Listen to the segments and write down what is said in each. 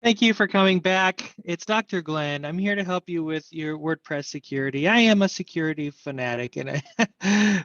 Thank you for coming back. It's Dr. Glenn. I'm here to help you with your WordPress security. I am a security fanatic, and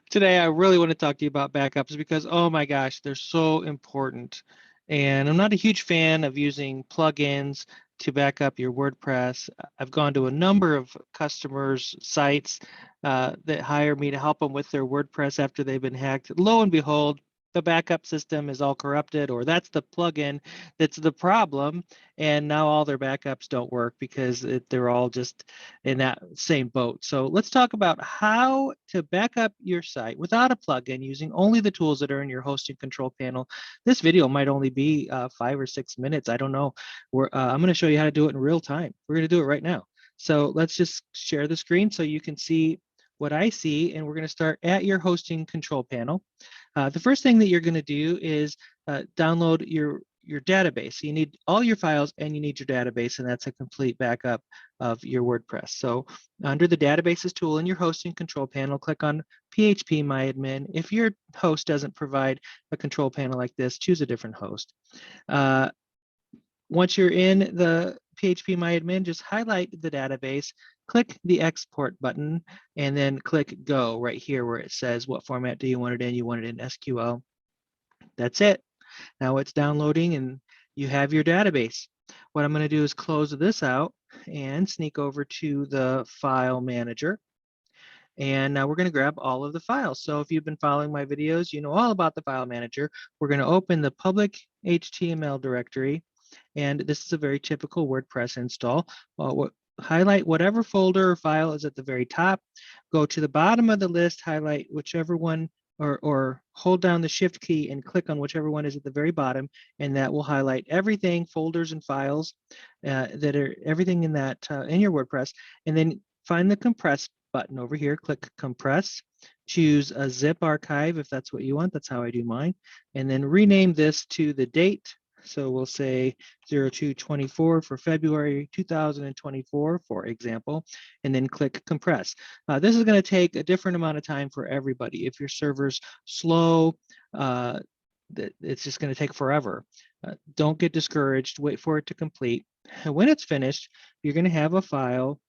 today I really want to talk to you about backups because, oh my gosh, they're so important. And I'm not a huge fan of using plugins to back up your WordPress. I've gone to a number of customers' sites that hire me to help them with their WordPress after they've been hacked. Lo and behold, the backup system is all corrupted, or that's the plugin that's the problem, and now all their backups don't work because they're all just in that same boat. So let's talk about how to back up your site without a plugin using only the tools that are in your hosting control panel. This video might only be 5 or 6 minutes. I don't know. I'm going to show you how to do it in real time. We're going to do it right now. So let's just share the screen so you can see what I see, and we're going to start at your hosting control panel. The first thing that you're going to do is download your database. You need all your files and you need your database, and that's a complete backup of your WordPress. So under the databases tool in your hosting control panel, click on phpMyAdmin. If your host doesn't provide a control panel like this, choose a different host. Once you're in the phpMyAdmin, just highlight the database, click the export button, and then click go right here where it says what format do you want it in. You want it in SQL. That's it. Now it's downloading and you have your database. What I'm going to do is close this out and sneak over to the file manager. And now we're going to grab all of the files. So if you've been following my videos, you know all about the file manager. We're going to open the public HTML directory. And this is a very typical WordPress install. Highlight whatever folder or file is at the very top. Go to the bottom of the list, highlight whichever one, or hold down the shift key and click on whichever one is at the very bottom, and that will highlight everything, folders and files that are everything in that in your WordPress. And then find the compress button over here, click compress, choose a zip archive if that's what you want. That's how I do mine. And then rename this to the date. So we'll say 0224 for February 2024, for example, and then click compress. This is going to take a different amount of time for everybody. If your server's slow, it's just going to take forever. Don't get discouraged. Wait for it to complete. And when it's finished, you're going to have a file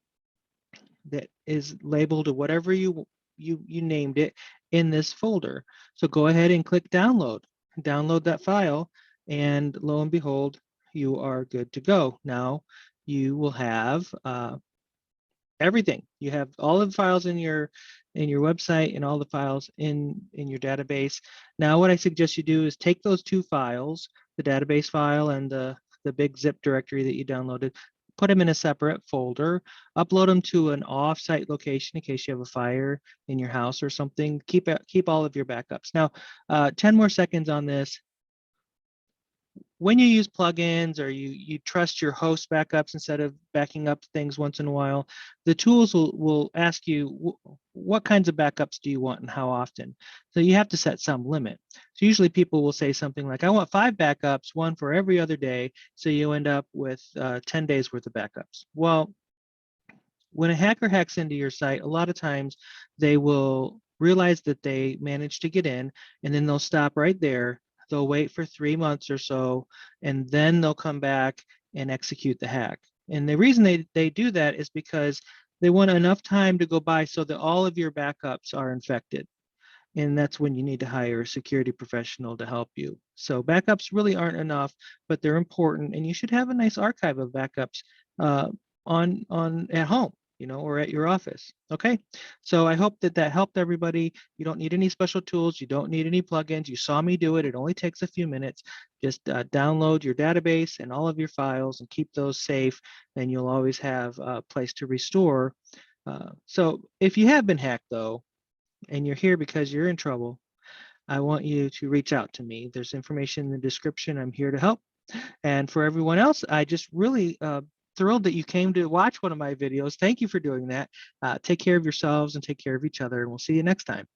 that is labeled whatever you named it in this folder. So go ahead and click download. Download that file, and lo and behold, you are good to go. Now you will have everything. You have all of the files in your website and all the files in your database. Now what I suggest you do is take those two files, the database file and the big zip directory that you downloaded, put them in a separate folder, upload them to an off-site location in case you have a fire in your house or something. Keep all of your backups. Now, 10 more seconds on this. When you use plugins or you trust your host backups instead of backing up things once in a while, the tools will ask you what kinds of backups do you want and how often. So you have to set some limit. So usually people will say something like, I want 5 backups, one for every other day. So you end up with 10 days worth of backups. Well, when a hacker hacks into your site, a lot of times they will realize that they managed to get in, and then they'll stop right there. They'll wait for 3 months or so, and then they'll come back and execute the hack. And the reason they do that is because they want enough time to go by so that all of your backups are infected. And that's when you need to hire a security professional to help you. So backups really aren't enough, but they're important, and you should have a nice archive of backups on at home, or at your office. Okay, so I hope that helped everybody. You don't need any special tools. You don't need any plugins. You saw me do it. It only takes a few minutes. Just download your database and all of your files and keep those safe, and you'll always have a place to restore. So if you have been hacked though, and you're here because you're in trouble, I want you to reach out to me. There's information in the description. I'm here to help. And for everyone else, I just really thrilled that you came to watch one of my videos. Thank you for doing that. Take care of yourselves and take care of each other, and we'll see you next time.